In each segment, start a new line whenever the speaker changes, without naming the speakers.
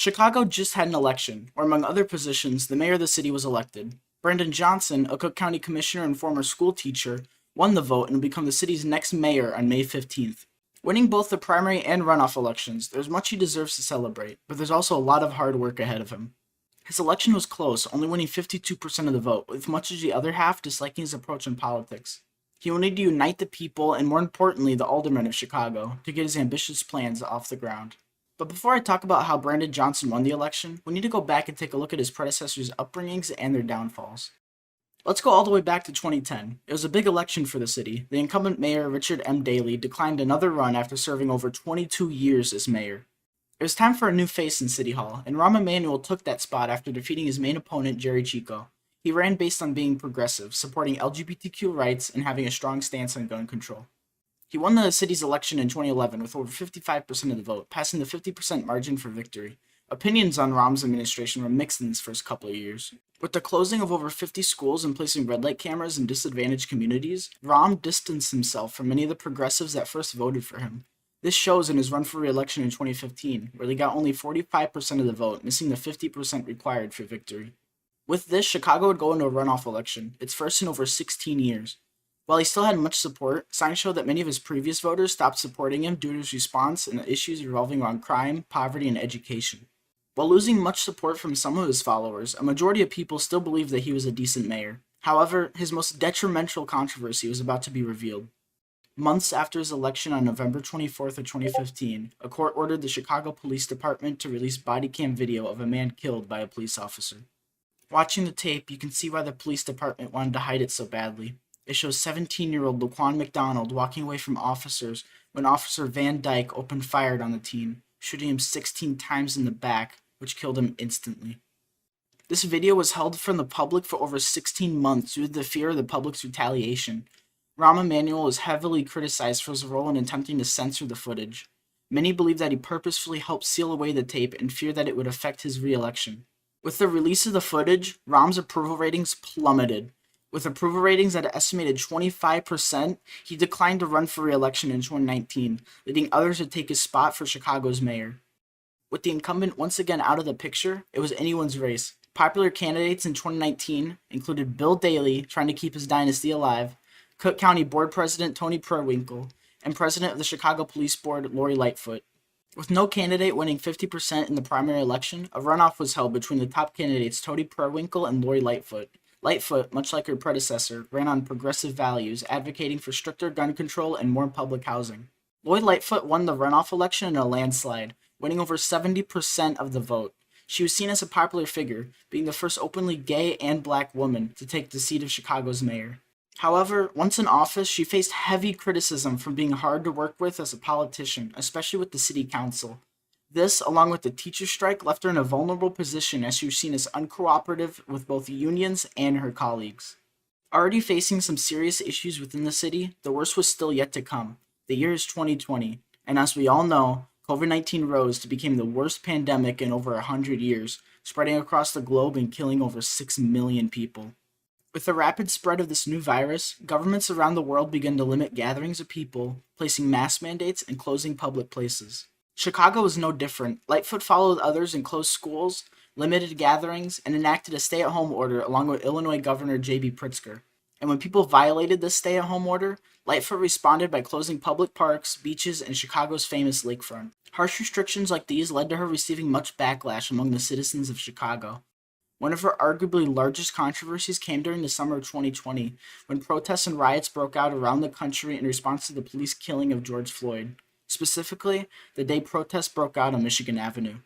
Chicago just had an election, where among other positions, the mayor of the city was elected. Brandon Johnson, a Cook County commissioner and former school teacher, won the vote and will become the city's next mayor on May 15th. Winning both the primary and runoff elections, there's much he deserves to celebrate, but there's also a lot of hard work ahead of him. His election was close, only winning 52% of the vote, with much of the other half disliking his approach in politics. He will need to unite the people and, more importantly, the aldermen of Chicago to get his ambitious plans off the ground. But before I talk about how Brandon Johnson won the election, we need to go back and take a look at his predecessors' upbringings and their downfalls. Let's go all the way back to 2010. It was a big election for the city. The incumbent mayor, Richard M. Daley, declined another run after serving over 22 years as mayor. It was time for a new face in City Hall, and Rahm Emanuel took that spot after defeating his main opponent, Jerry Chico. He ran based on being progressive, supporting LGBTQ rights, and having a strong stance on gun control. He won the city's election in 2011 with over 55% of the vote, passing the 50% margin for victory. Opinions on Rahm's administration were mixed in his first couple of years. With the closing of over 50 schools and placing red light cameras in disadvantaged communities, Rahm distanced himself from many of the progressives that first voted for him. This shows in his run for re-election in 2015, where he got only 45% of the vote, missing the 50% required for victory. With this, Chicago would go into a runoff election, its first in over 16 years. While he still had much support, signs showed that many of his previous voters stopped supporting him due to his response and issues revolving around crime, poverty, and education. While losing much support from some of his followers, a majority of people still believed that he was a decent mayor. However, his most detrimental controversy was about to be revealed. Months after his election on November 24th of 2015, a court ordered the Chicago Police Department to release body cam video of a man killed by a police officer. Watching the tape, you can see why the police department wanted to hide it so badly. It shows 17-year-old Laquan McDonald walking away from officers when Officer Van Dyke opened fire on the teen, shooting him 16 times in the back, which killed him instantly. This video was held from the public for over 16 months due to the fear of the public's retaliation. Rahm Emanuel is heavily criticized for his role in attempting to censor the footage. Many believe that he purposefully helped seal away the tape and fear that it would affect his re-election. With the release of the footage, Rahm's approval ratings plummeted. With approval ratings at an estimated 25%, he declined to run for re-election in 2019, leading others to take his spot for Chicago's mayor. With the incumbent once again out of the picture, it was anyone's race. Popular candidates in 2019 included Bill Daley, trying to keep his dynasty alive, Cook County Board President Tony Prewinkle, and President of the Chicago Police Board Lori Lightfoot. With no candidate winning 50% in the primary election, a runoff was held between the top candidates Tony Prewinkle and Lori Lightfoot. Lightfoot, much like her predecessor, ran on progressive values, advocating for stricter gun control and more public housing. Lori Lightfoot won the runoff election in a landslide, winning over 70% of the vote. She was seen as a popular figure, being the first openly gay and black woman to take the seat of Chicago's mayor. However, once in office, she faced heavy criticism from being hard to work with as a politician, especially with the city council. This, along with the teacher strike, left her in a vulnerable position as she was seen as uncooperative with both unions and her colleagues. Already facing some serious issues within the city, the worst was still yet to come. The year is 2020, and as we all know, COVID-19 rose to become the worst pandemic in over 100 years, spreading across the globe and killing over 6 million people. With the rapid spread of this new virus, governments around the world began to limit gatherings of people, placing mask mandates and closing public places. Chicago was no different. Lightfoot followed others and closed schools, limited gatherings, and enacted a stay-at-home order along with Illinois Governor J.B. Pritzker. And when people violated this stay-at-home order, Lightfoot responded by closing public parks, beaches, and Chicago's famous lakefront. Harsh restrictions like these led to her receiving much backlash among the citizens of Chicago. One of her arguably largest controversies came during the summer of 2020, when protests and riots broke out around the country in response to the police killing of George Floyd. Specifically, the day protests broke out on Michigan Avenue.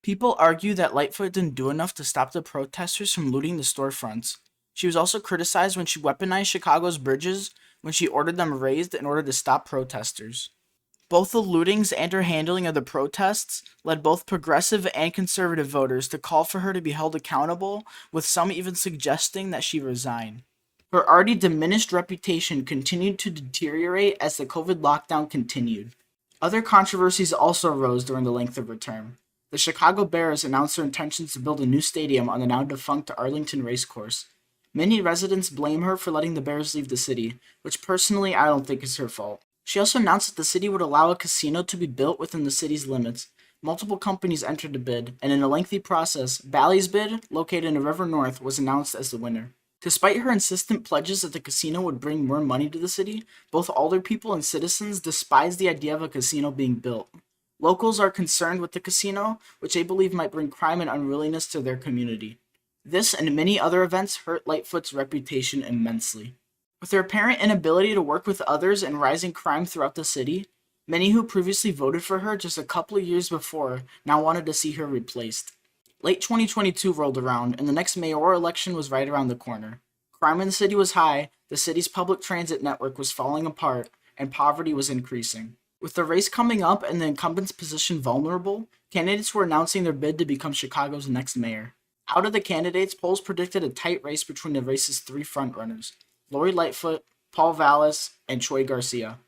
People argue that Lightfoot didn't do enough to stop the protesters from looting the storefronts. She was also criticized when she weaponized Chicago's bridges when she ordered them raised in order to stop protesters. Both the lootings and her handling of the protests led both progressive and conservative voters to call for her to be held accountable, with some even suggesting that she resign. Her already diminished reputation continued to deteriorate as the COVID lockdown continued. Other controversies also arose during the length of her term. The Chicago Bears announced their intentions to build a new stadium on the now-defunct Arlington Racecourse. Many residents blame her for letting the Bears leave the city, which personally I don't think is her fault. She also announced that the city would allow a casino to be built within the city's limits, Multiple companies entered the bid, and in a lengthy process, Bally's bid, located in the River North, was announced as the winner. Despite her insistent pledges that the casino would bring more money to the city, both alderpeople and citizens despise the idea of a casino being built. Locals are concerned with the casino, which they believe might bring crime and unruliness to their community. This and many other events hurt Lightfoot's reputation immensely. With her apparent inability to work with others and rising crime throughout the city, many who previously voted for her just a couple of years before now wanted to see her replaced. Late 2022 rolled around, and the next mayoral election was right around the corner. Crime in the city was high, the city's public transit network was falling apart, and poverty was increasing. With the race coming up and the incumbent's position vulnerable, candidates were announcing their bid to become Chicago's next mayor. Out of the candidates, polls predicted a tight race between the race's three frontrunners: Lori Lightfoot, Paul Vallas, and Troy Garcia.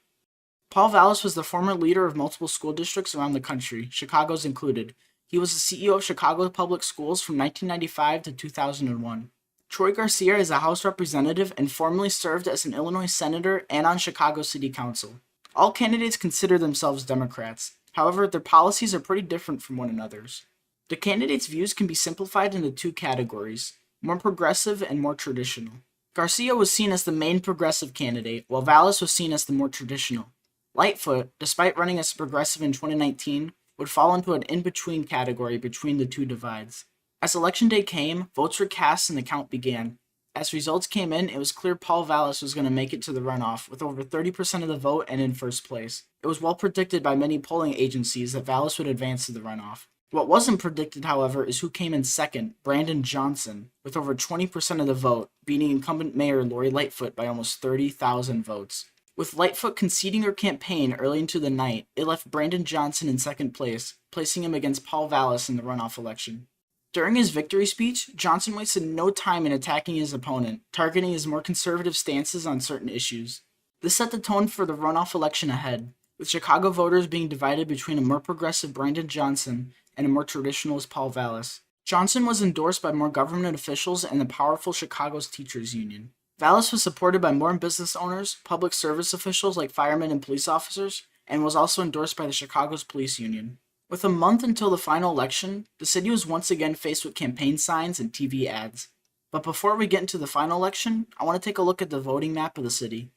Paul Vallas was the former leader of multiple school districts around the country, Chicago's included. He was the CEO of Chicago Public Schools from 1995 to 2001. Troy Garcia is a House representative and formerly served as an Illinois senator and on Chicago City Council. All candidates consider themselves Democrats. However, their policies are pretty different from one another's. The candidates' views can be simplified into two categories: more progressive and more traditional. Garcia was seen as the main progressive candidate, while Vallas was seen as the more traditional. Lightfoot, despite running as progressive in 2019, would fall into an in-between category between the two divides. As election day came, votes were cast and the count began. As results came in, it was clear Paul Vallas was going to make it to the runoff, with over 30% of the vote and in first place. It was well predicted by many polling agencies that Vallas would advance to the runoff. What wasn't predicted, however, is who came in second, Brandon Johnson, with over 20% of the vote, beating incumbent mayor Lori Lightfoot by almost 30,000 votes. With Lightfoot conceding her campaign early into the night, it left Brandon Johnson in second place, placing him against Paul Vallas in the runoff election. During his victory speech, Johnson wasted no time in attacking his opponent, targeting his more conservative stances on certain issues. This set the tone for the runoff election ahead, with Chicago voters being divided between a more progressive Brandon Johnson and a more traditionalist Paul Vallas. Johnson was endorsed by more government officials and the powerful Chicago's teachers union. Vallas was supported by more business owners, public service officials like firemen and police officers, and was also endorsed by the Chicago's police union. With a month until the final election, the city was once again faced with campaign signs and TV ads. But before we get into the final election, I want to take a look at the voting map of the city.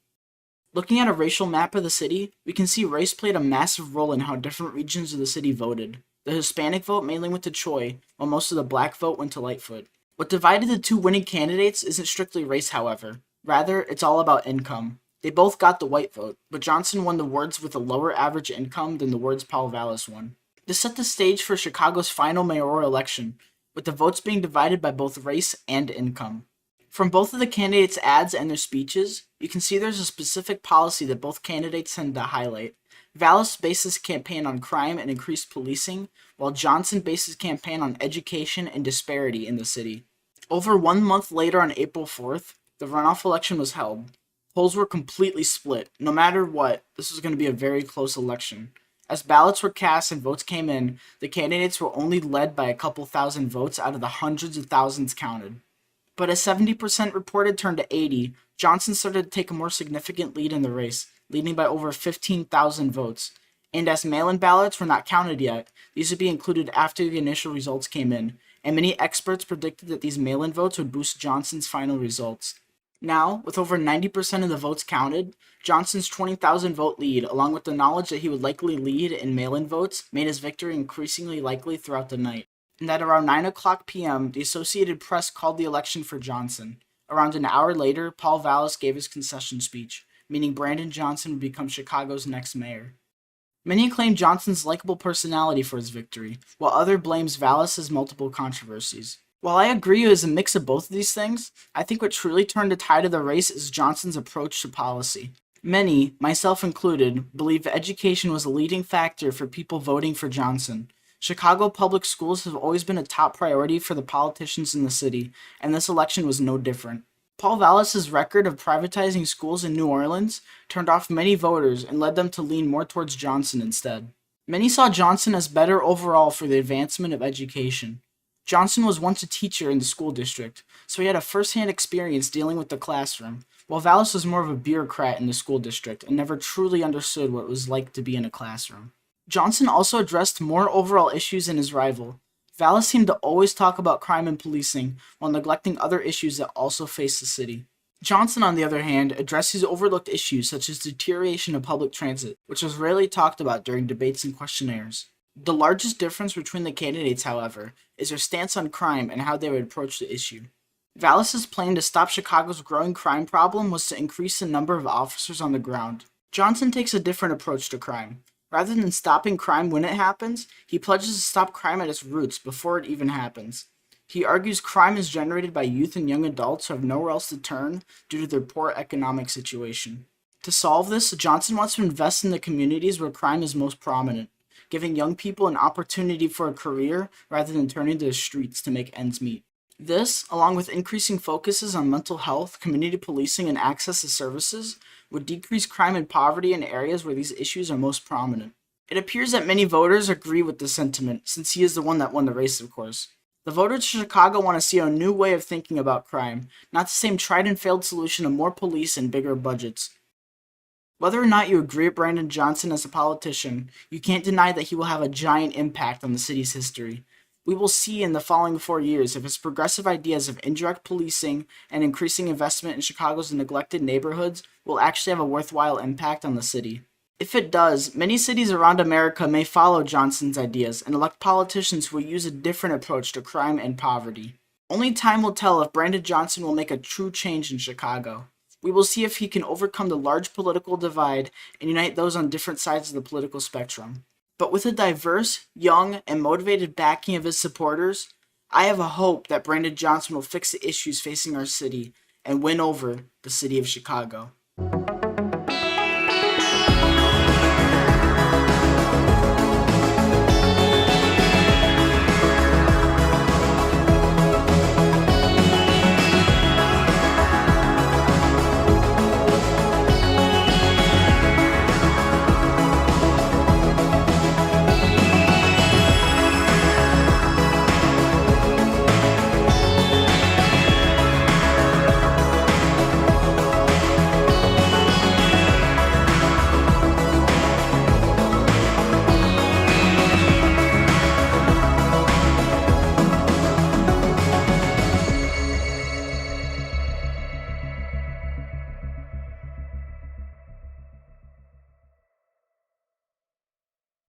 Looking at a racial map of the city, we can see race played a massive role in how different regions of the city voted. The Hispanic vote mainly went to Choi, while most of the black vote went to Lightfoot. What divided the two winning candidates isn't strictly race, however. Rather, it's all about income. They both got the white vote, but Johnson won the wards with a lower average income than the wards Paul Vallas won. This set the stage for Chicago's final mayoral election, with the votes being divided by both race and income. From both of the candidates' ads and their speeches, you can see there's a specific policy that both candidates tend to highlight. Vallas based his campaign on crime and increased policing, while Johnson based his campaign on education and disparity in the city. Over 1 month later, on April 4th, the runoff election was held. Polls were completely split. No matter what, this was going to be a very close election. As ballots were cast and votes came in, the candidates were only led by a couple thousand votes out of the hundreds of thousands counted. But as 70% reported turned to 80, Johnson started to take a more significant lead in the race, leading by over 15,000 votes. And as mail-in ballots were not counted yet, these would be included after the initial results came in, and many experts predicted that these mail-in votes would boost Johnson's final results. Now, with over 90% of the votes counted, Johnson's 20,000 vote lead, along with the knowledge that he would likely lead in mail-in votes, made his victory increasingly likely throughout the night. And at around 9 o'clock p.m., the Associated Press called the election for Johnson. Around an hour later, Paul Vallas gave his concession speech, meaning Brandon Johnson would become Chicago's next mayor. Many acclaim Johnson's likable personality for his victory, while others blames Vallas's multiple controversies. While I agree it was a mix of both of these things, I think what truly turned the tide of the race is Johnson's approach to policy. Many, myself included, believe education was a leading factor for people voting for Johnson. Chicago public schools have always been a top priority for the politicians in the city, and this election was no different. Paul Vallas's record of privatizing schools in New Orleans turned off many voters and led them to lean more towards Johnson instead. Many saw Johnson as better overall for the advancement of education. Johnson was once a teacher in the school district, so he had a first-hand experience dealing with the classroom, while Vallas was more of a bureaucrat in the school district and never truly understood what it was like to be in a classroom. Johnson also addressed more overall issues than his rival. Vallis seemed to always talk about crime and policing while neglecting other issues that also face the city. Johnson, on the other hand, addressed these overlooked issues such as deterioration of public transit, which was rarely talked about during debates and questionnaires. The largest difference between the candidates, however, is their stance on crime and how they would approach the issue. Vallis's plan to stop Chicago's growing crime problem was to increase the number of officers on the ground. Johnson takes a different approach to crime. Rather than stopping crime when it happens, he pledges to stop crime at its roots before it even happens. He argues crime is generated by youth and young adults who have nowhere else to turn due to their poor economic situation. To solve this, Johnson wants to invest in the communities where crime is most prominent, giving young people an opportunity for a career rather than turning to the streets to make ends meet. This, along with increasing focuses on mental health, community policing, and access to services, would decrease crime and poverty in areas where these issues are most prominent. It appears that many voters agree with this sentiment, since he is the one that won the race, of course. The voters of Chicago want to see a new way of thinking about crime, not the same tried and failed solution of more police and bigger budgets. Whether or not you agree with Brandon Johnson as a politician, you can't deny that he will have a giant impact on the city's history. We will see in the following 4 years if his progressive ideas of indirect policing and increasing investment in Chicago's neglected neighborhoods will actually have a worthwhile impact on the city. If it does, many cities around America may follow Johnson's ideas and elect politicians who will use a different approach to crime and poverty. Only time will tell if Brandon Johnson will make a true change in Chicago. We will see if he can overcome the large political divide and unite those on different sides of the political spectrum. But with a diverse, young, and motivated backing of his supporters, I have a hope that Brandon Johnson will fix the issues facing our city and win over the city of Chicago.